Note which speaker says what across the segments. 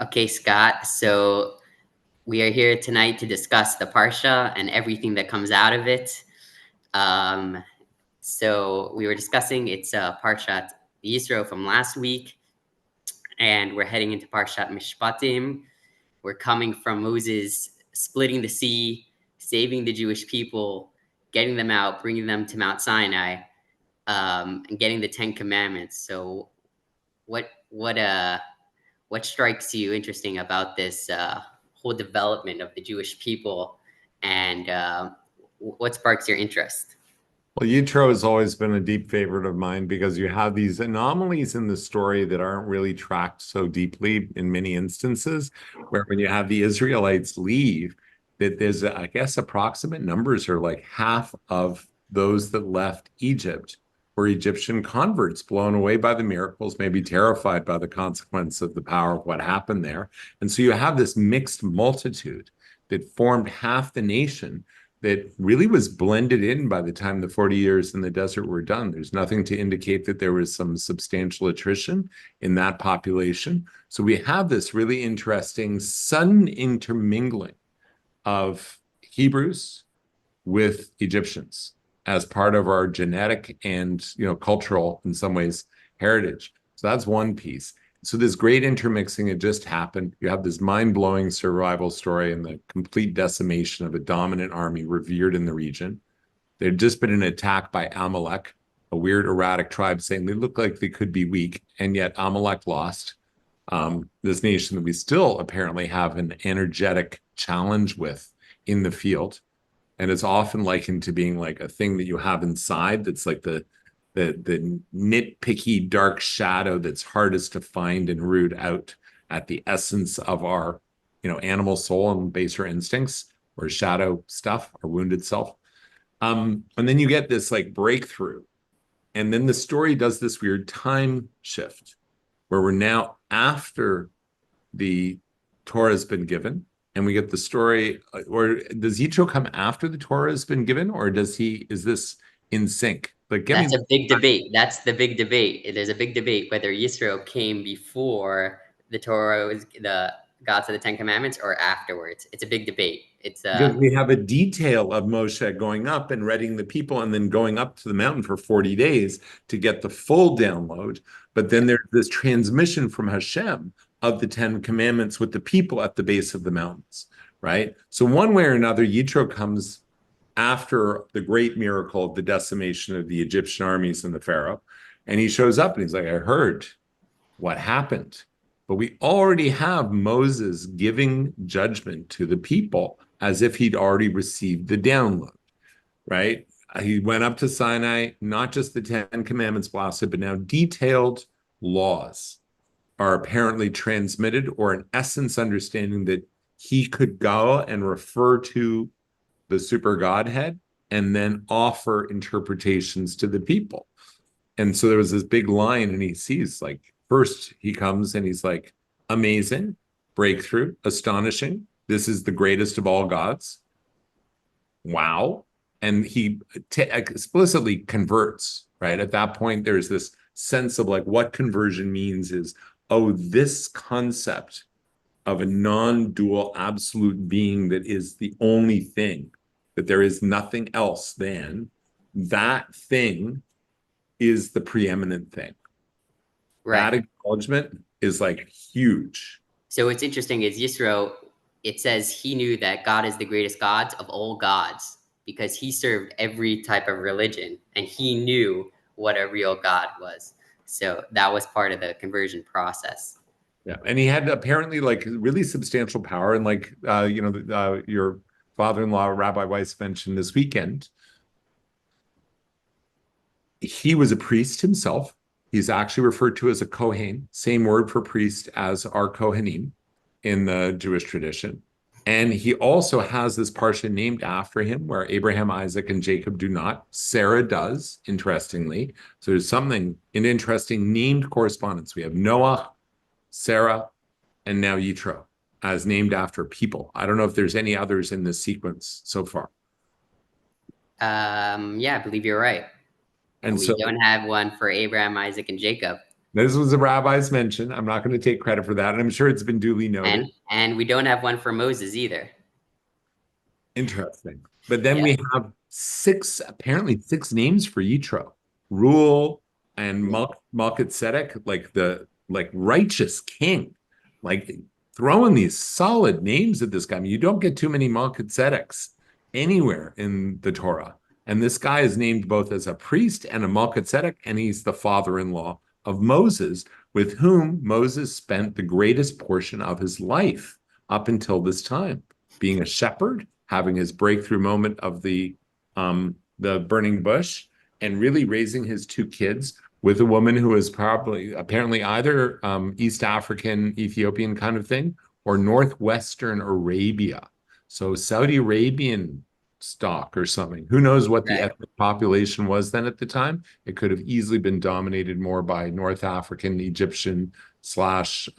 Speaker 1: Okay, Scott. So we are here tonight to discuss the Parsha and everything that comes out of it. Um, so we were discussing it's Parshat Yisro from last week, and we're heading into Parshat Mishpatim. We're coming from Moses splitting the sea, saving the Jewish people, getting them out, bringing them to Mount Sinai, and getting the Ten Commandments. So what strikes you interesting about this whole development of the Jewish people, and what sparks your interest?
Speaker 2: Well, Yitro has always been a deep favorite of mine because you have these anomalies in the story that aren't really tracked so deeply in many instances, where when you have the Israelites leave, that there's, I guess, approximate numbers are like half of those that left Egypt were Egyptian converts, blown away by the miracles, maybe terrified by the consequence of the power of what happened there. And so you have this mixed multitude that formed half the nation that really was blended in by the time the 40 years in the desert were done. There's nothing to indicate that there was some substantial attrition in that population. So we have this really interesting sudden intermingling of Hebrews with Egyptians as part of our genetic and cultural, in some ways, heritage. So that's one piece. So this great intermixing had just happened. You have this mind-blowing survival story and the complete decimation of a dominant army revered in the region. There had just been an attack by Amalek, a weird erratic tribe saying they look like they could be weak, and yet Amalek lost. This nation that we still apparently have an energetic challenge with in the field, and it's often likened to being like a thing that you have inside that's like the nitpicky dark shadow that's hardest to find and root out at the essence of our animal soul and baser instincts, or shadow stuff, our wounded self. And then you get this like breakthrough, and then the story does this weird time shift where we're now after the Torah has been given, and we get the story. Or does Yitro come after the Torah has been given, or is this in sync? Like, get
Speaker 1: That's
Speaker 2: me.
Speaker 1: a big debate. That's the big debate. There's a big debate whether Yisro came before the Torah was the gods of the Ten Commandments or afterwards. It's a big debate. It's
Speaker 2: Because we have a detail of Moshe going up and readying the people and then going up to the mountain for 40 days to get the full download. But then there's this transmission from Hashem of the Ten Commandments with the people at the base of the mountains, right? So one way or another, Yitro comes after the great miracle of the decimation of the Egyptian armies and the Pharaoh. And he shows up and he's like, I heard what happened. But we already have Moses giving judgment to the people as if he'd already received the download, right? He went up to Sinai, not just the Ten Commandments blasted, but now detailed laws are apparently transmitted, or in essence, understanding that he could go and refer to the super Godhead and then offer interpretations to the people. And so there was this big line, and he sees, like, first he comes and he's like, amazing, breakthrough, astonishing. This is the greatest of all gods. Wow. And he explicitly converts, right? At that point, there's this sense of like what conversion means is, oh, this concept of a non-dual absolute being that is the only thing, that there is nothing else than that thing is the preeminent thing.
Speaker 1: right.
Speaker 2: That acknowledgement is like huge.
Speaker 1: So what's interesting is Yisro, it says he knew that God is the greatest gods of all gods because he served every type of religion and he knew what a real God was. So that was part of the conversion process.
Speaker 2: Yeah. And he had apparently like really substantial power. And like, your father-in-law, Rabbi Weiss, mentioned this weekend, he was a priest himself. He's actually referred to as a Kohen, same word for priest as our Kohanim in the Jewish tradition. And he also has this parsha named after him, where Abraham, Isaac, and Jacob do not. Sarah does, interestingly. So there's something, an interesting named correspondence. We have Noah, Sarah, and now Yitro as named after people. I don't know if there's any others in this sequence so far.
Speaker 1: Yeah, I believe you're right.
Speaker 2: And
Speaker 1: We
Speaker 2: so
Speaker 1: don't have one for Abraham, Isaac, and Jacob.
Speaker 2: This was the rabbi's mention. I'm not going to take credit for that. And I'm sure it's been duly noted.
Speaker 1: And we don't have one for Moses either.
Speaker 2: Interesting. But then
Speaker 1: Yeah,
Speaker 2: we have apparently six names for Yitro. Rule and Melchizedek, like righteous king, like throwing these solid names at this guy. I mean, you don't get too many Melchizedeks anywhere in the Torah. And this guy is named both as a priest and a Melchizedek, and he's the father-in-law of Moses, with whom Moses spent the greatest portion of his life up until this time, being a shepherd, having his breakthrough moment of the burning bush, and really raising his two kids with a woman who is apparently either East African, Ethiopian kind of thing, or Northwestern Arabia. So Saudi Arabian stock or something. Who knows what the
Speaker 1: right.
Speaker 2: ethnic population was then at the time? It could have easily been dominated more by North African, Egyptian slash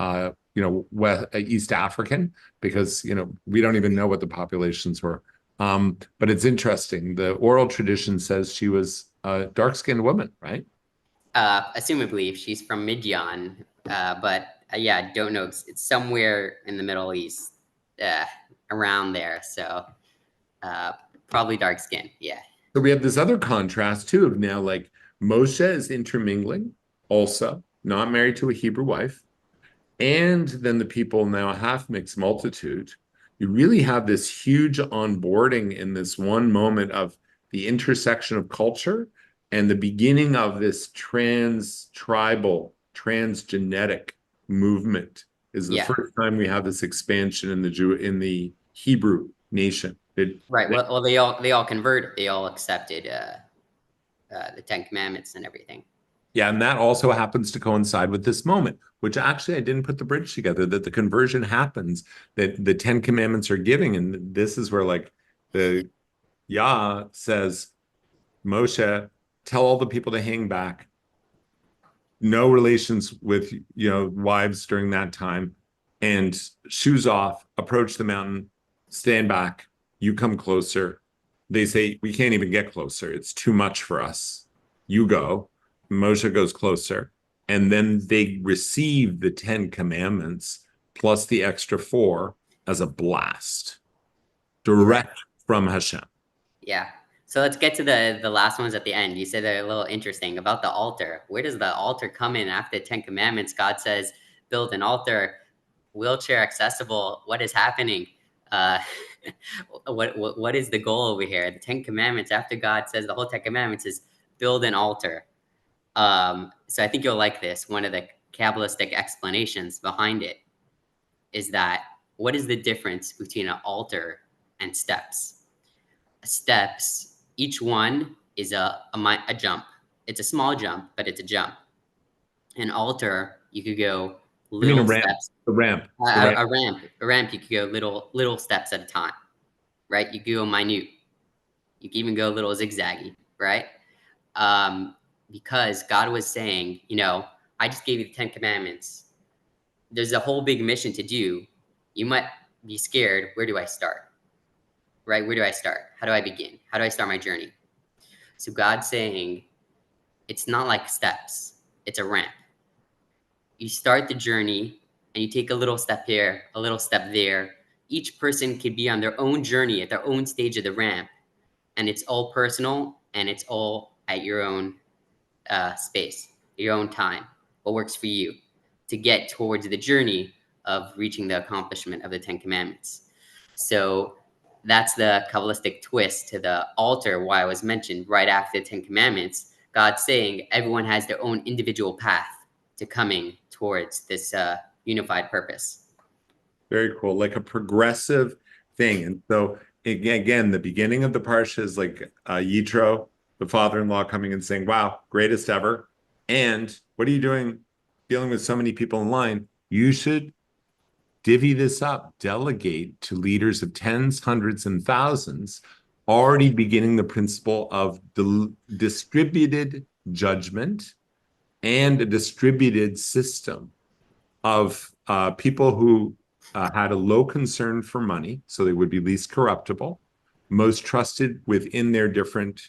Speaker 2: East African, because we don't even know what the populations were. But it's interesting. The oral tradition says she was a dark-skinned woman, right?
Speaker 1: Assumably, she's from Midian, but yeah, I don't know. It's somewhere in the Middle East, around there. So probably dark skin. Yeah.
Speaker 2: So we have this other contrast too of now like Moshe is intermingling, also not married to a Hebrew wife, and then the people now a half mixed multitude. You really have this huge onboarding in this one moment of the intersection of culture and the beginning of this trans-tribal, transgenetic movement is the
Speaker 1: Yeah.
Speaker 2: first time we have this expansion in the Hebrew nation.
Speaker 1: Right. Well, they all converted. They all accepted the Ten Commandments and everything.
Speaker 2: Yeah, and that also happens to coincide with this moment, which actually I didn't put the bridge together, that the conversion happens, that the Ten Commandments are giving. And this is where like the Yah says, Moshe, tell all the people to hang back. No relations with wives during that time. And shoes off, approach the mountain, stand back, you come closer. They say, we can't even get closer. It's too much for us. You go. Moshe goes closer, and then they receive the 10 commandments plus the extra 4 as a blast direct from Hashem.
Speaker 1: Yeah. So let's get to the last ones at the end. You said they're a little interesting about the altar. Where does the altar come in after the Ten Commandments? God says, build an altar, wheelchair accessible. What is happening? What is the goal over here? The Ten Commandments, after God says the whole Ten Commandments is build an altar. So I think you'll like this. One of the Kabbalistic explanations behind it is that what is the difference between an altar and steps? Steps, each one is a jump. It's a small jump, but it's a jump. An altar, you could go
Speaker 2: You mean a
Speaker 1: little
Speaker 2: ramp?
Speaker 1: steps.
Speaker 2: The ramp.
Speaker 1: A ramp, you could go little steps at a time, right? You could go minute. You can even go a little zigzaggy, right? Because God was saying, I just gave you the 10 Commandments. There's a whole big mission to do. You might be scared. Where do I start? Right? Where do I start? How do I begin? How do I start my journey? So God's saying, it's not like steps. It's a ramp. You start the journey and you take a little step here, a little step there. Each person can be on their own journey at their own stage of the ramp. And it's all personal and it's all at your own space, your own time, what works for you to get towards the journey of reaching the accomplishment of the 10 Commandments. So that's the Kabbalistic twist to the altar, why I was mentioned right after the 10 Commandments. God's saying everyone has their own individual path to coming towards this unified purpose.
Speaker 2: Very cool, like a progressive thing. And so again, the beginning of the parsha is like Yitro, the father-in-law, coming and saying, wow, greatest ever. And what are you doing dealing with so many people in line? You should divvy this up, delegate to leaders of tens, hundreds, and thousands, already beginning the principle of distributed judgment and a distributed system of people who had a low concern for money, so they would be least corruptible, most trusted within their different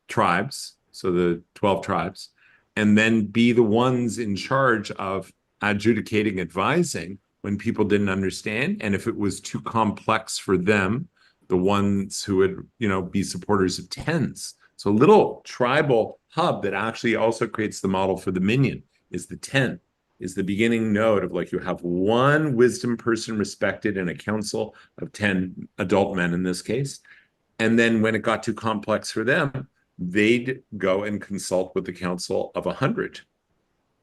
Speaker 2: tribes, so the 12 tribes, and then be the ones in charge of adjudicating, advising when people didn't understand. And if it was too complex for them, the ones who would, be supporters of tens. So a little tribal hub that actually also creates the model for the minyan is the 10, is the beginning node of like you have one wisdom person respected in a council of 10 adult men in this case. And then when it got too complex for them, they'd go and consult with the council of 100.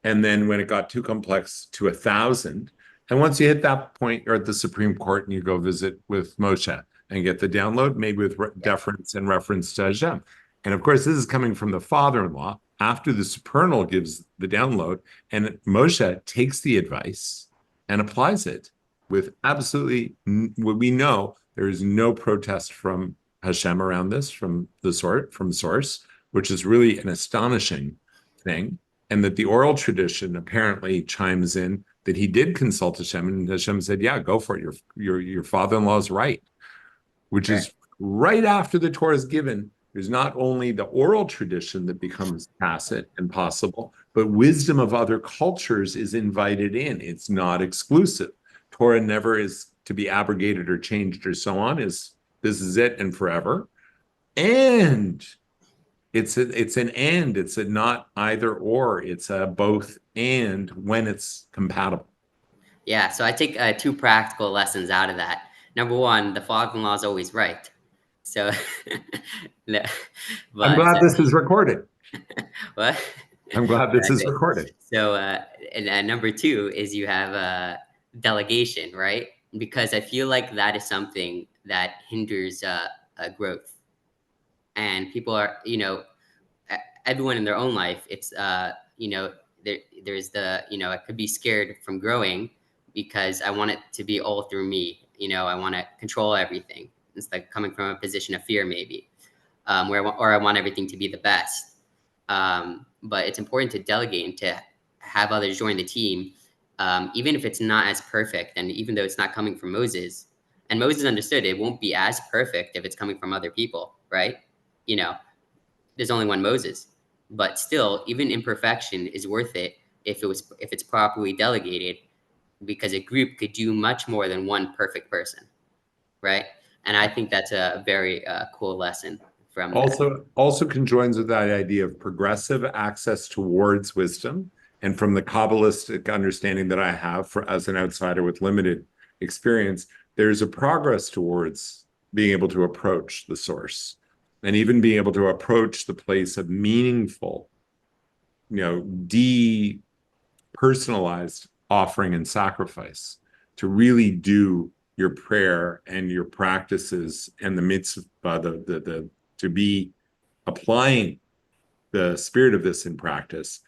Speaker 2: And then when it got too complex to 1,000, and once you hit that point, you're at the Supreme Court and you go visit with Moshe and get the download, maybe with deference and reference to Hashem. And of course, this is coming from the father-in-law after the supernal gives the download, and Moshe takes the advice and applies it with absolutely what we know. There is no protest from Hashem around this from source, which is really an astonishing thing. And that the oral tradition apparently chimes in that he did consult Hashem, and Hashem said, "Yeah, go for it. Your father-in-law is right," which is right after the Torah is given. There's not only the oral tradition that becomes tacit and possible, but wisdom of other cultures is invited in. It's not exclusive. Torah never is to be abrogated or changed or so on. This is it and forever. And it's an and. It's a not either or. It's a both and when it's compatible.
Speaker 1: Yeah, so I take 2 practical lessons out of that. Number one, the father-in-law is always right. So,
Speaker 2: I'm glad this is recorded.
Speaker 1: What?
Speaker 2: I'm glad this is recorded.
Speaker 1: So, and number 2 is you have delegation, right? Because I feel like that is something that hinders growth. And people are, everyone in their own life, it's, there's I could be scared from growing because I want it to be all through me. I want to control everything. It's like coming from a position of fear, maybe, or I want everything to be the best. But it's important to delegate and to have others join the team, even if it's not as perfect. And even though it's not coming from Moses, and Moses understood it won't be as perfect if it's coming from other people, right? There's only one Moses, but still, even imperfection is worth it if it's properly delegated, because a group could do much more than one perfect person, right? And I think that's a very cool lesson from that.
Speaker 2: Also conjoins with that idea of progressive access towards wisdom. And from the Kabbalistic understanding that I have as an outsider with limited experience, there's a progress towards being able to approach the source and even being able to approach the place of meaningful, depersonalized offering and sacrifice to really do your prayer and your practices and the mitzvah, to be applying the spirit of this in practice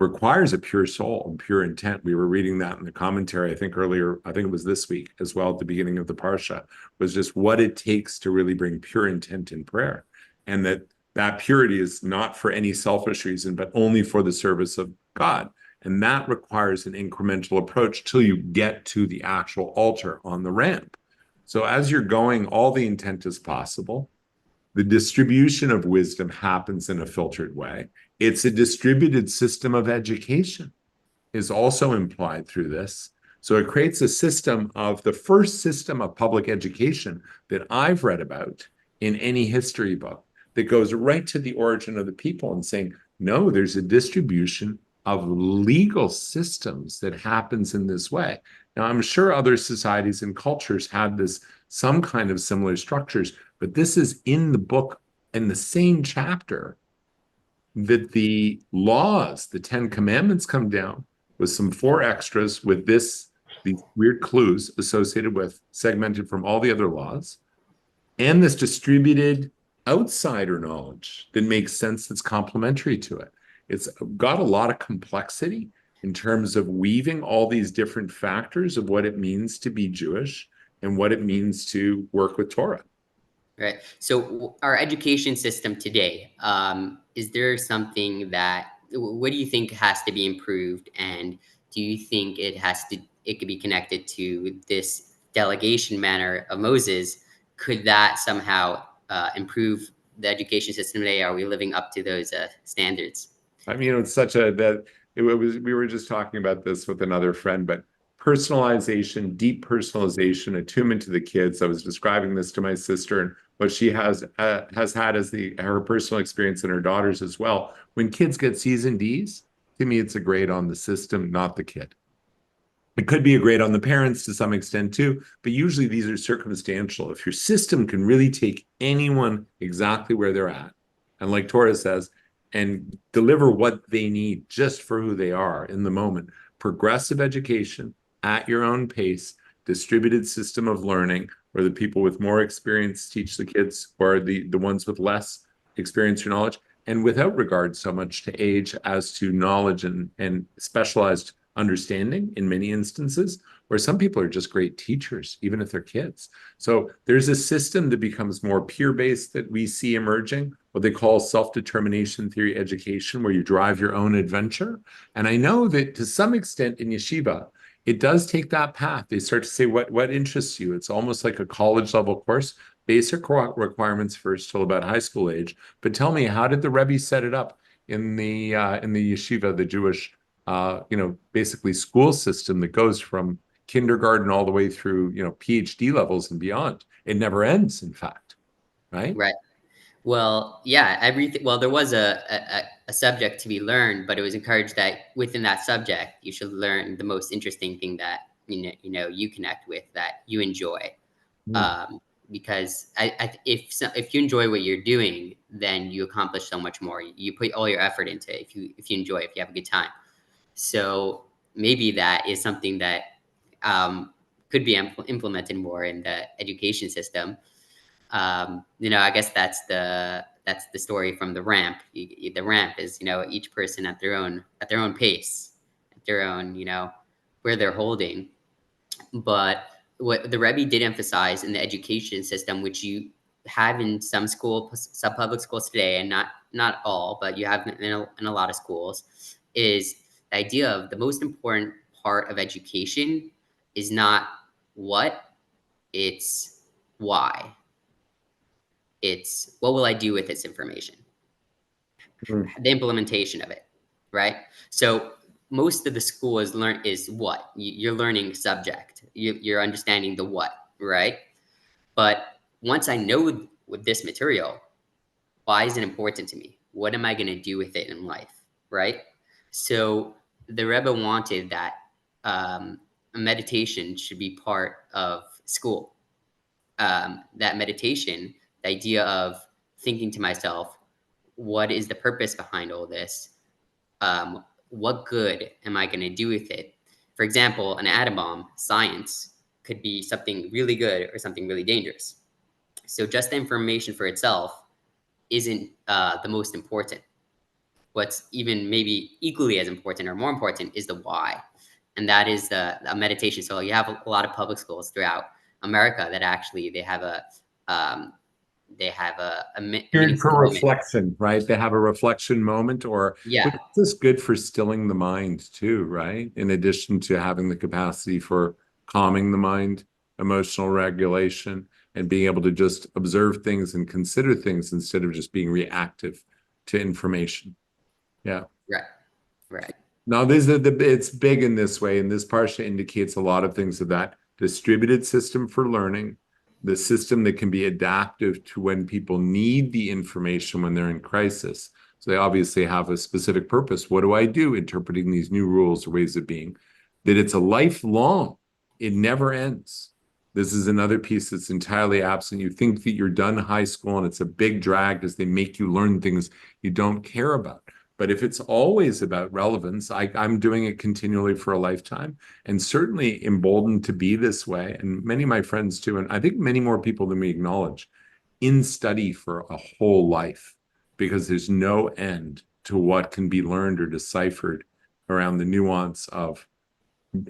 Speaker 2: requires a pure soul and pure intent. We were reading that in the commentary, I think earlier, I think it was this week as well, at the beginning of the Parsha, was just what it takes to really bring pure intent in prayer. And that purity is not for any selfish reason, but only for the service of God. And that requires an incremental approach till you get to the actual altar on the ramp. So as you're going, all the intent is possible. The distribution of wisdom happens in a filtered way. It's a distributed system of education is also implied through this. So it creates a system of the first system of public education that I've read about in any history book that goes right to the origin of the people and saying, no, there's a distribution of legal systems that happens in this way. Now, I'm sure other societies and cultures have some kind of similar structures, but this is in the book in the same chapter that the laws, the 10 Commandments, come down with some 4 extras with these weird clues associated with, segmented from all the other laws, and this distributed outsider knowledge that makes sense, that's complementary to it. It's got a lot of complexity in terms of weaving all these different factors of what it means to be Jewish and what it means to work with Torah.
Speaker 1: Right. So our education system today, is there something what do you think has to be improved? And do you think it could be connected to this delegation manner of Moses? Could that somehow improve the education system today? Are we living up to those standards?
Speaker 2: I mean, it's such a that it was we were just talking about this with another friend, but personalization, deep personalization, attunement to the kids. I was describing this to my sister and what she has had as the her personal experience and her daughters as well. When kids get C's and D's, to me, it's a grade on the system, not the kid. It could be a grade on the parents to some extent too, but usually these are circumstantial. If your system can really take anyone exactly where they're at, and like Torres says, and deliver what they need just for who they are in the moment, progressive education at your own pace, distributed system of learning, where the people with more experience teach the kids, or the ones with less experience or knowledge, and without regard so much to age as to knowledge and specialized understanding in many instances, where some people are just great teachers, even if they're kids. So there's a system that becomes more peer-based that we see emerging, what they call self-determination theory education, where you drive your own adventure. And I know that to some extent in yeshiva, it does take that path. They start to say what interests you. It's almost like a college level course, basic requirements first till about high school age. But tell me, how did the Rebbe set it up in the yeshiva, the Jewish basically school system that goes from kindergarten all the way through, PhD levels and beyond. It never ends, in fact, right?
Speaker 1: Right. Well, yeah, everything. Well, there was a subject to be learned, but it was encouraged that within that subject, you should learn the most interesting thing that you connect with, that you enjoy.
Speaker 2: Mm.
Speaker 1: Um, because if you enjoy what you're doing, then you accomplish so much more. You put all your effort into it if you enjoy, if you have a good time. So maybe that is something that could be implemented more in the education system. I guess that's the story from the ramp. The ramp is each person at their own pace, at their own where they're holding. But what the Rebbe did emphasize in the education system, which you have in some public schools today, and not all, but you have in a lot of schools, is the idea of the most important part of education is not what, it's why. It's what will I do with this information,
Speaker 2: Mm.
Speaker 1: the implementation of it, right? So most of the school is what you're learning subject, you're understanding the what, right? But once I know with this material, why is it important to me? What am I going to do with it in life, right? So the Rebbe wanted that meditation should be part of school. That meditation, the idea of thinking to myself, what is the purpose behind all this? What good am I going to do with it? For example, an atom bomb, science could be something really good or something really dangerous. So just the information for itself isn't the most important. What's even maybe equally as important or more important is the why, and that is the meditation. So you have a lot of public schools throughout America that actually um, they have
Speaker 2: Period
Speaker 1: meaningful
Speaker 2: for
Speaker 1: moment.
Speaker 2: reflection, right? They have a reflection moment, or
Speaker 1: Yeah,
Speaker 2: which is just good for stilling the mind too, right? In addition to having the capacity for calming the mind, emotional regulation, and being able to just observe things and consider things instead of just being reactive to information. Yeah.
Speaker 1: right, right.
Speaker 2: Now, it's big in this way, and this parsha indicates a lot of things of that distributed system for learning, the system that can be adaptive to when people need the information when they're in crisis. So they obviously have a specific purpose. What do I do interpreting these new rules or ways of being? That it's a lifelong, it never ends. This is another piece that's entirely absent. You think that you're done high school and it's a big drag because they make you learn things you don't care about. But if it's always about relevance, I'm doing it continually for a lifetime and certainly emboldened to be this way. And many of my friends too, and I think many more people than we acknowledge, in study for a whole life because there's no end to what can be learned or deciphered around the nuance of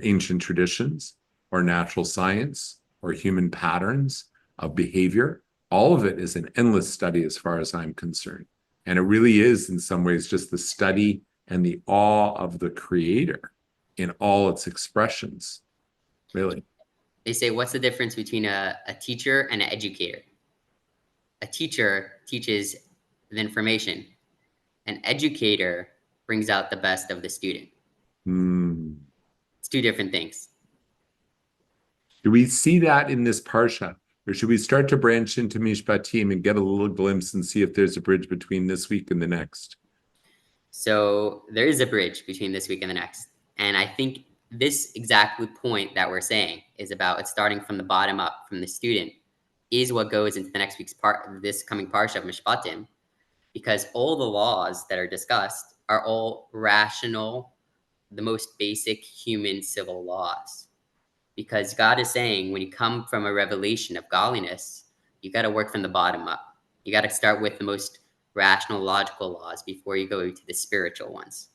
Speaker 2: ancient traditions or natural science or human patterns of behavior. All of it is an endless study as far as I'm concerned. And it really is, in some ways, just the study and the awe of the creator in all its expressions, really.
Speaker 1: They say, what's the difference between a teacher and an educator? A teacher teaches the information. An educator brings out the best of the student.
Speaker 2: Hmm.
Speaker 1: It's two different things.
Speaker 2: Do we see that in this parsha? Or should we start to branch into Mishpatim and get a little glimpse and see if there's a bridge between this week and the next?
Speaker 1: So there is a bridge between this week and the next. And I think this exactly point that we're saying is about it's starting from the bottom up, from the student, is what goes into the next week's part, this coming parsha of Mishpatim, because all the laws that are discussed are all rational, the most basic human civil laws. Because God is saying when you come from a revelation of godliness, you got to work from the bottom up. You got to start with the most rational, logical laws before you go to the spiritual ones.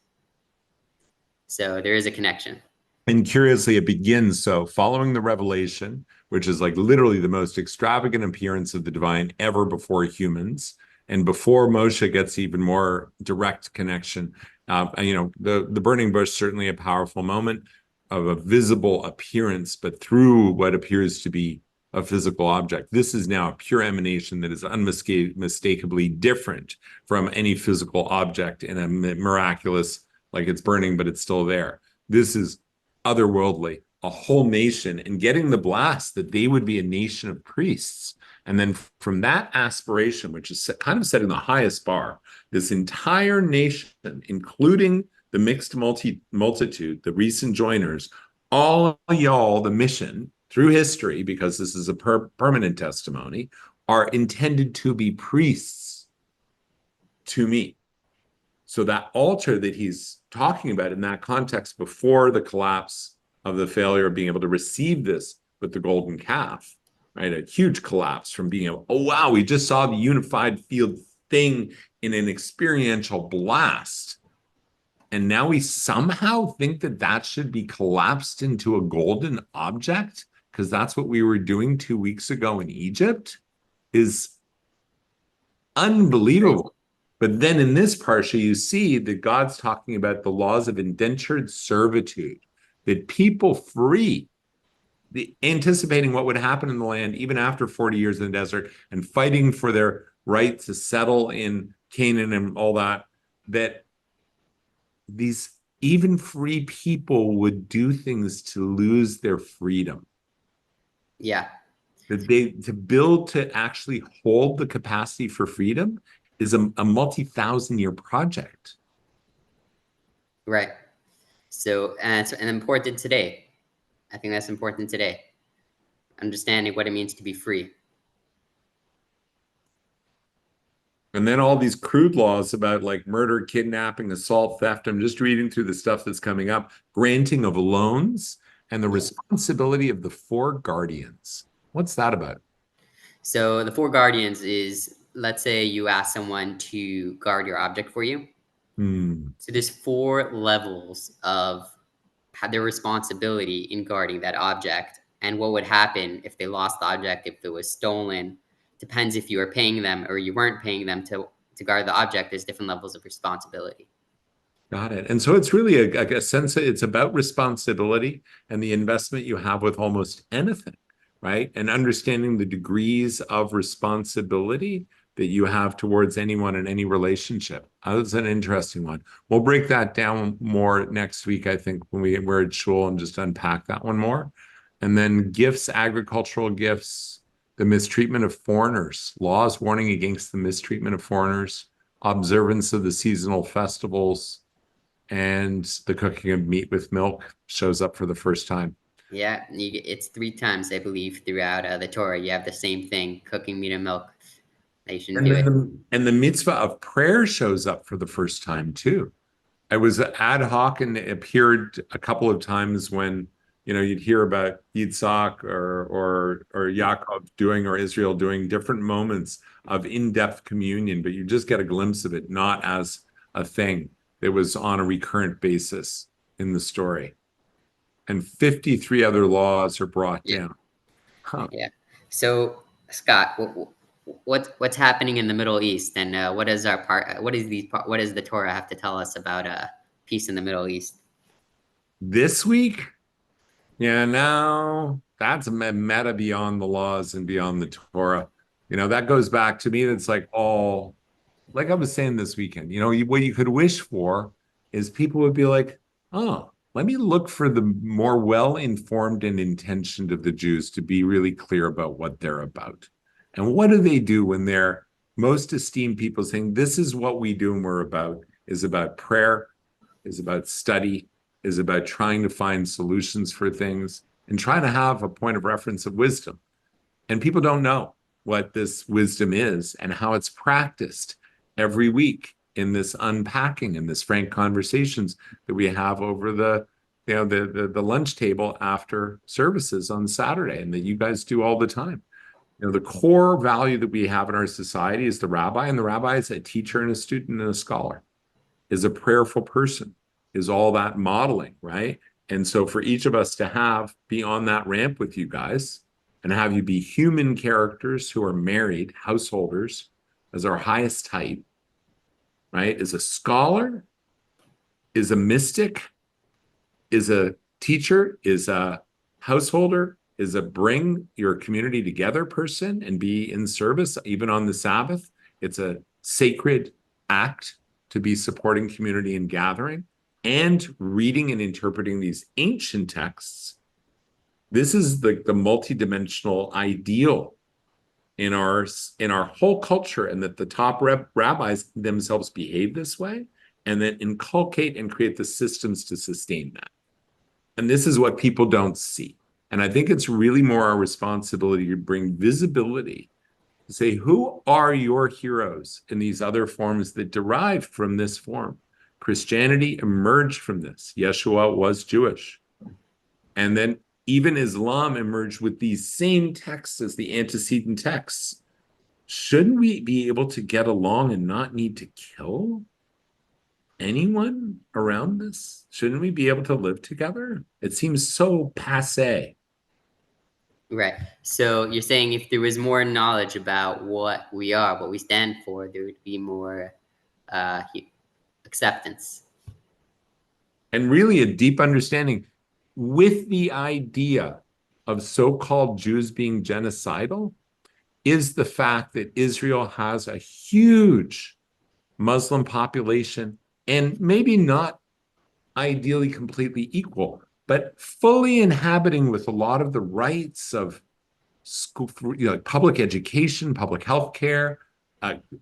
Speaker 1: So there is a connection.
Speaker 2: And curiously, it begins so following the revelation, which is like literally the most extravagant appearance of the divine ever before humans. And before Moshe gets even more direct connection, the burning bush, certainly a powerful moment of a visible appearance, but through what appears to be a physical object. This is now a pure emanation that is unmistakably different from any physical object in a miraculous, like it's burning, but it's still there. This is otherworldly, a whole nation, and getting the blast that they would be a nation of priests. And then from that aspiration, which is kind of setting the highest bar, this entire nation, including the mixed multitude, the recent joiners, all y'all, the mission through history, because this is a permanent testimony, are intended to be priests to me. So that altar that he's talking about in that context before the collapse of the failure of being able to receive this with the golden calf, right? A huge collapse from being able, oh, wow, we just saw the unified field thing in an experiential blast. And now we somehow think that that should be collapsed into a golden object because that's what we were doing 2 weeks ago in Egypt is unbelievable. But then in this parsha, you see that God's talking about the laws of indentured servitude, that people free, anticipating what would happen in the land even after 40 years in the desert and fighting for their right to settle in Canaan and all that, that these even free people would do things to lose their freedom.
Speaker 1: Yeah.
Speaker 2: That to build to actually hold the capacity for freedom is a multi-thousand-year project.
Speaker 1: Right. So, and important today. I think that's important today. Understanding what it means to be free.
Speaker 2: And then all these crude laws about like murder, kidnapping, assault, theft. I'm just reading through the stuff that's coming up. Granting of loans and the responsibility of the four guardians. What's that about?
Speaker 1: So the four guardians is, let's say you ask someone to guard your object for you. So there's 4 levels of their responsibility in guarding that object and what would happen if they lost the object, if it was stolen. Depends if you were paying them or you weren't paying them to guard the object. There's different levels of responsibility.
Speaker 2: Got it. And so it's really a sense that it's about responsibility and the investment you have with almost anything, right? And understanding the degrees of responsibility that you have towards anyone in any relationship. That's an interesting one. We'll break that down more next week, I think, when we're at shul and just unpack that one more. And then gifts, agricultural gifts, the mistreatment of foreigners, laws warning against the mistreatment of foreigners, observance of the seasonal festivals, and the cooking of meat with milk shows up for the first time.
Speaker 1: Yeah, it's 3 times, I believe, throughout the Torah. You have the same thing, cooking meat and milk. You shouldn't do it.
Speaker 2: And the mitzvah of prayer shows up for the first time too. I was ad hoc and it appeared a couple of times when you'd hear about Yitzhak or Yaakov doing or Israel doing different moments of in-depth communion, but you just get a glimpse of it, not as a thing that was on a recurrent basis in the story. And 53 other laws are brought down.
Speaker 1: Huh. Yeah. So Scott, what's happening in the Middle East, and what is the Torah have to tell us about peace in the Middle East
Speaker 2: this week? Yeah, now that's a meta beyond the laws and beyond the Torah. That goes back to me. That's like all, like I was saying this weekend. What you could wish for is people would be like, oh, let me look for the more well-informed and intentioned of the Jews to be really clear about what they're about. And what do they do when their most esteemed people saying, this is what we do and we're about, is about prayer, is about study, is about trying to find solutions for things and trying to have a point of reference of wisdom. And people don't know what this wisdom is and how it's practiced every week in this unpacking and this frank conversations that we have over the lunch table after services on Saturday, and that you guys do all the time. The core value that we have in our society is the rabbi, and the rabbi is a teacher and a student and a scholar, is a prayerful person, is all that modeling, right? And so for each of us to be on that ramp with you guys and have you be human characters who are married, householders, as our highest type, right? Is a scholar, is a mystic, is a teacher, is a householder, is a bring your community together person and be in service even on the Sabbath. It's a sacred act to be supporting community and gathering and reading and interpreting these ancient texts. This is the multidimensional ideal in our whole culture, and that the top rabbis themselves behave this way and then inculcate and create the systems to sustain that. And this is what people don't see. And I think it's really more our responsibility to bring visibility, to say, who are your heroes in these other forms that derive from this form? Christianity emerged from this. Yeshua was Jewish. And then even Islam emerged with these same texts as the antecedent texts. Shouldn't we be able to get along and not need to kill anyone around this? Shouldn't we be able to live together? It seems so passé.
Speaker 1: Right. So you're saying if there was more knowledge about what we are, what we stand for, there would be more acceptance.
Speaker 2: And really a deep understanding with the idea of so-called Jews being genocidal is the fact that Israel has a huge Muslim population, and maybe not ideally completely equal, but fully inhabiting with a lot of the rights of school, public education, public health care,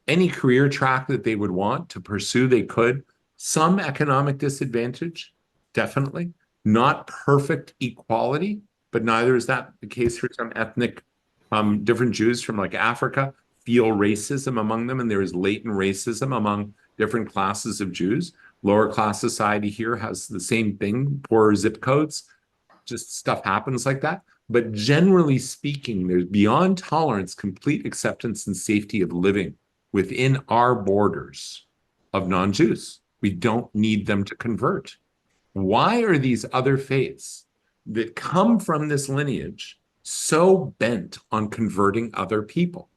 Speaker 2: any career track that they would want to pursue, they could. Some economic disadvantage, definitely. Not perfect equality, but neither is that the case for some ethnic, different Jews from like Africa feel racism among them, and there is latent racism among different classes of Jews. Lower class society here has the same thing, poorer zip codes, just stuff happens like that. But generally speaking, there's beyond tolerance, complete acceptance and safety of living within our borders of non-Jews. We don't need them to convert. Why are these other faiths that come from this lineage so bent on converting other people?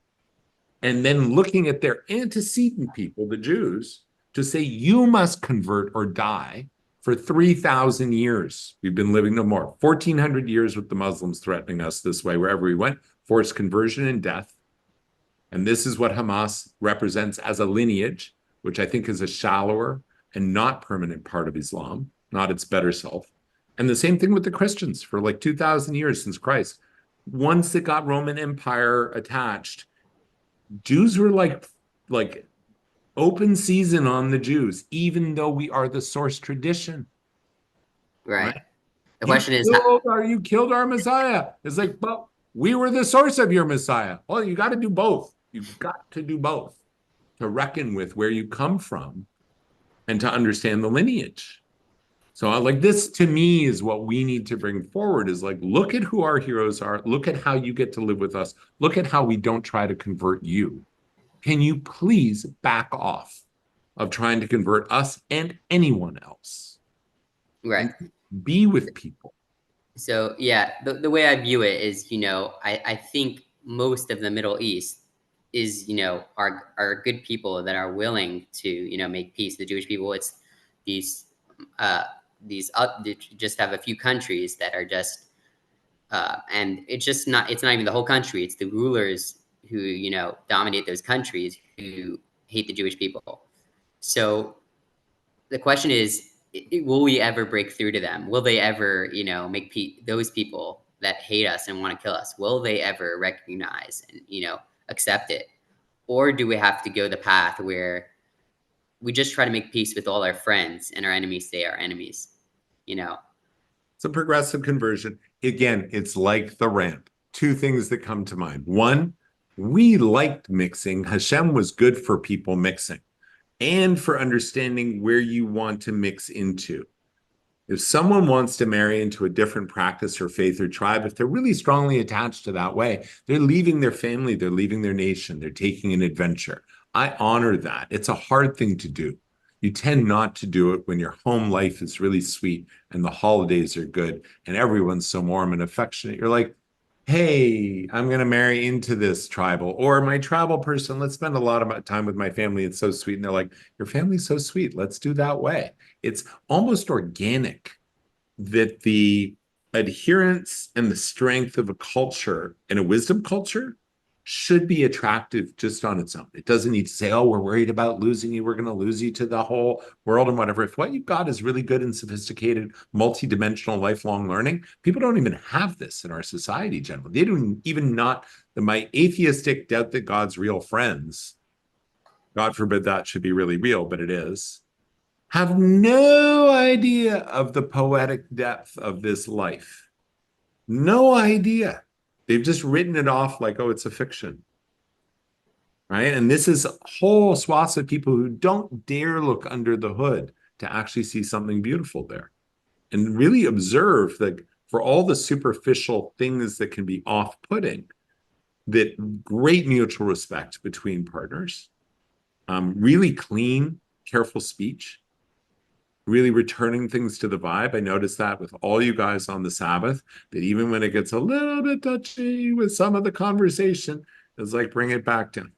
Speaker 2: And then looking at their antecedent people, the Jews, to say, you must convert or die. For 3,000 years, we've been living no more. 1,400 years with the Muslims threatening us this way wherever we went, forced conversion and death. And this is what Hamas represents as a lineage, which I think is a shallower and not permanent part of Islam, not its better self. And the same thing with the Christians for like 2,000 years since Christ. Once it got Roman Empire attached, Jews were like open season on the Jews, even though we are the source tradition.
Speaker 1: Right. The
Speaker 2: You
Speaker 1: question is,
Speaker 2: you killed our Messiah. It's like, but we were the source of your Messiah. Well, you got to do both. You've got to do both to reckon with where you come from and to understand the lineage. So like this to me is what we need to bring forward is like, look at who our heroes are. Look at how you get to live with us. Look at how we don't try to convert you. Can you please back off of trying to convert us and anyone else?
Speaker 1: right.
Speaker 2: And be with people.
Speaker 1: So yeah, the way I view it is, I think most of the Middle East is, are good people that are willing to, make peace. The Jewish people, it's these they just have a few countries that are just and it's not even the whole country. It's the rulers who, dominate those countries who hate the Jewish people. So the question is, will we ever break through to them? Will they ever, make those people that hate us and want to kill us, will they ever recognize and, accept it? Or do we have to go the path where we just try to make peace with all our friends and our enemies stay our enemies, you know?
Speaker 2: It's a progressive conversion. Again, it's like the ramp. Two things that come to mind. One, we liked mixing. Hashem was good for people mixing and for understanding where you want to mix into. If someone wants to marry into a different practice or faith or tribe, if they're really strongly attached to that way, they're leaving their family, they're leaving their nation, they're taking an adventure. I honor that. It's a hard thing to do. You tend not to do it when your home life is really sweet and the holidays are good and everyone's so warm and affectionate. You're like, hey, I'm going to marry into this tribal or my tribal person. Let's spend a lot of time with my family. It's so sweet. And they're like, your family's so sweet. Let's do that way. It's almost organic that the adherence and the strength of a culture and a wisdom culture should be attractive just on its own. It doesn't need to say, oh, we're worried about losing you. We're going to lose you to the whole world and whatever. If what you've got is really good and sophisticated, multi-dimensional lifelong learning, people don't even have this in our society generally. They don't even not, my atheistic doubt that God's real friends, God forbid that should be really real, but it is, have no idea of the poetic depth of this life. No idea. They've just written it off like, oh, it's a fiction. Right? And this is whole swaths of people who don't dare look under the hood to actually see something beautiful there. And really observe that for all the superficial things that can be off-putting, that great mutual respect between partners, really clean, careful speech, really returning things to the vibe. I noticed that with all you guys on the Sabbath, that even when it gets a little bit touchy with some of the conversation, it's like, bring it back down,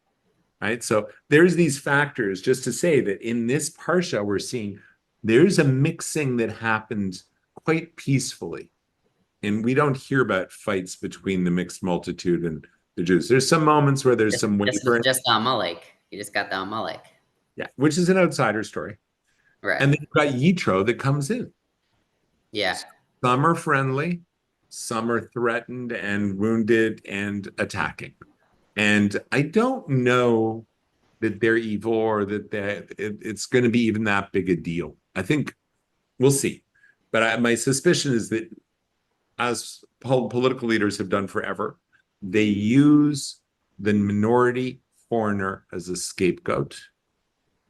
Speaker 2: right? So there's these factors just to say that in this Parsha, we're seeing there's a mixing that happened quite peacefully. And we don't hear about fights between the mixed multitude and the Jews. There's some moments where there's some wavering.
Speaker 1: Just Amalek. You just got the Amalek.
Speaker 2: Yeah, which is an outsider story.
Speaker 1: Right.
Speaker 2: And then you've got Yitro that comes in.
Speaker 1: Yeah.
Speaker 2: Some are friendly, some are threatened and wounded and attacking. And I don't know that they're evil or that it's going to be even that big a deal. I think we'll see. But my suspicion is that, as political leaders have done forever, they use the minority foreigner as a scapegoat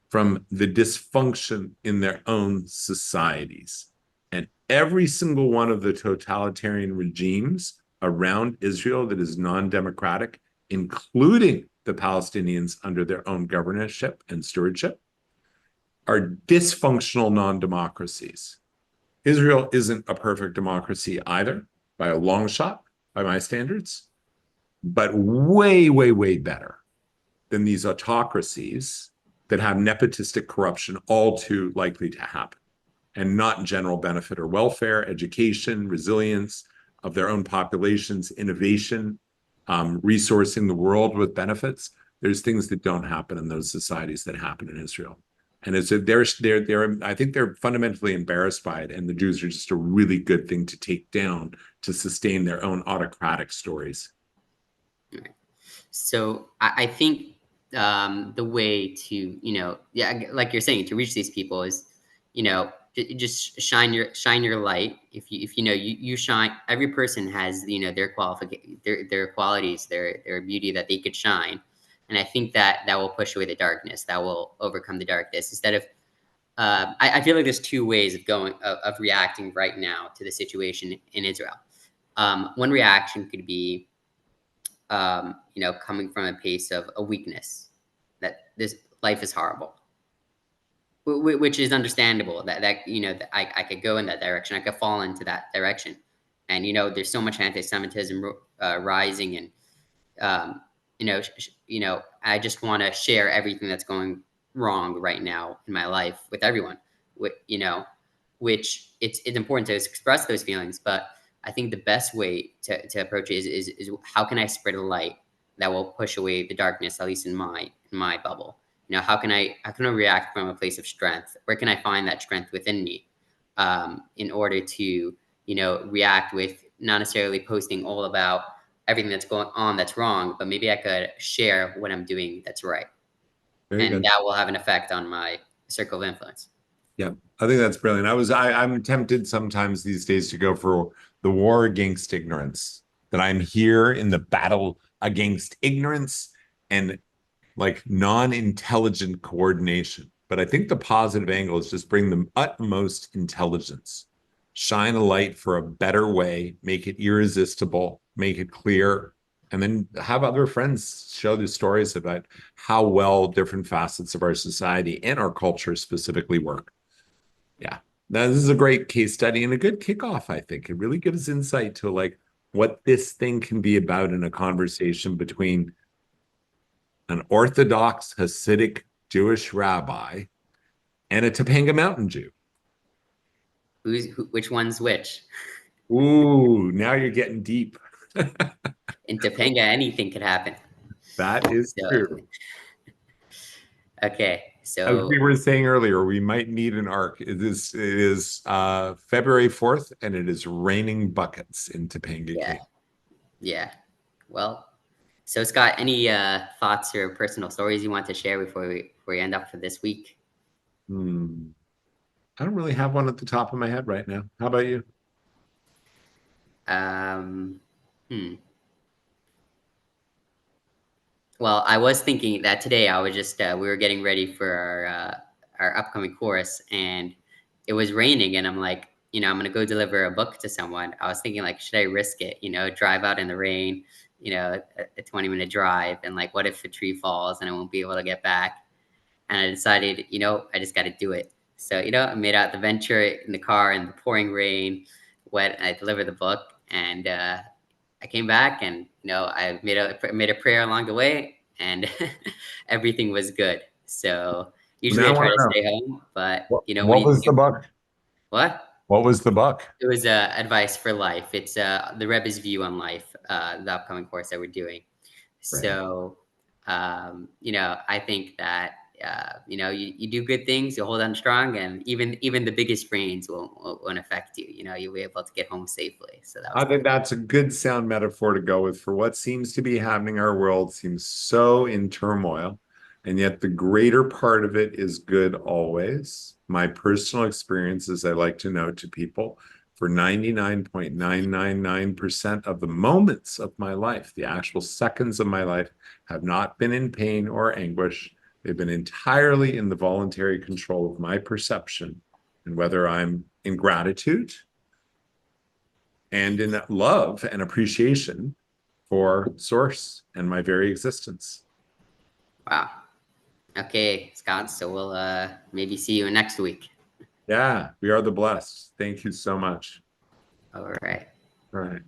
Speaker 2: from the dysfunction in their own societies. And every single one of the totalitarian regimes around Israel that is non-democratic, including the Palestinians under their own governorship and stewardship, are dysfunctional non-democracies. Israel isn't a perfect democracy either, by a long shot, by my standards, but way, way, way better than these autocracies that have nepotistic corruption all too likely to happen, and not general benefit or welfare, education, resilience of their own populations, innovation, resourcing the world with benefits. There's things that don't happen in those societies that happen in Israel. And it's I think they're fundamentally embarrassed by it. And the Jews are just a really good thing to take down to sustain their own autocratic stories.
Speaker 1: So I think the way to, like you're saying, to reach these people is, just shine your light. If you shine, every person has, their qualities, their beauty that they could shine. And I think that will push away the darkness, that will overcome the darkness. Instead of, I feel like there's two ways of reacting right now to the situation in Israel. One reaction could be, coming from a place of a weakness, that this life is horrible, which is understandable. That I could go in that direction. I could fall into that direction, and there's so much anti-Semitism rising, and I just want to share everything that's going wrong right now in my life with everyone. Which it's important to express those feelings, but I think the best way to approach it is how can I spread a light that will push away the darkness, at least in my bubble, how can I react from a place of strength? Where can I find that strength within me, in order to, react with not necessarily posting all about everything that's going on that's wrong, but maybe I could share what I'm doing that's right,
Speaker 2: Very
Speaker 1: and
Speaker 2: good.
Speaker 1: that will have an effect on my circle of influence.
Speaker 2: Yeah, I think that's brilliant. I'm tempted sometimes these days to go for the war against ignorance, that I'm here in the battle against ignorance and like non-intelligent coordination. But I think the positive angle is just bring the utmost intelligence, shine a light for a better way, make it irresistible, make it clear, and then have other friends show the stories about how well different facets of our society and our culture specifically work. Yeah. Now, this is a great case study and a good kickoff, I think. It really gives insight to like what this thing can be about in a conversation between an Orthodox Hasidic Jewish rabbi and a Topanga Mountain Jew.
Speaker 1: Which one's which?
Speaker 2: Ooh, now you're getting deep.
Speaker 1: In Topanga, anything could happen.
Speaker 2: That is
Speaker 1: So,
Speaker 2: true.
Speaker 1: okay,
Speaker 2: As
Speaker 1: so
Speaker 2: we were saying earlier, we might need an arc. It is February 4th, and it is raining buckets in Topanga
Speaker 1: yeah,
Speaker 2: Cape.
Speaker 1: yeah. Well, so Scott, any thoughts or personal stories you want to share before we end up for this week?
Speaker 2: I don't really have one at the top of my head right now. How about you?
Speaker 1: Um, hmm. Well, I was thinking that today I was just we were getting ready for our upcoming course, and it was raining, and I'm like, I'm gonna go deliver a book to someone. I was thinking like, should I risk it? Drive out in the rain, a 20-minute drive, and like, what if a tree falls and I won't be able to get back? And I decided, I just got to do it. So, I made out the venture in the car in the pouring rain, wet, and I delivered the book, and I came back, and I made a prayer along the way, and everything was good. So usually
Speaker 2: Now
Speaker 1: I
Speaker 2: I
Speaker 1: try
Speaker 2: want
Speaker 1: to
Speaker 2: to know
Speaker 1: stay home, but when
Speaker 2: what was the buck?
Speaker 1: what?
Speaker 2: What was the buck?
Speaker 1: It was advice for life. It's the Rebbe's view on life, the upcoming course that we're doing.
Speaker 2: Right.
Speaker 1: So, I think that you do good things, you hold on strong, and even the biggest rains won't affect you. You'll be able to get home safely. So that was
Speaker 2: I think that's a good sound metaphor to go with for what seems to be happening. Our world seems so in turmoil, and yet the greater part of it is good always. My personal experience, as I like to note to people, for 99.999% of the moments of my life, the actual seconds of my life, have not been in pain or anguish. They've been entirely in the voluntary control of my perception and whether I'm in gratitude and in love and appreciation for source and my very existence.
Speaker 1: wow. Okay, Scott. So we'll maybe see you next week.
Speaker 2: Yeah, we are the blessed. Thank you so much.
Speaker 1: All right.
Speaker 2: All right.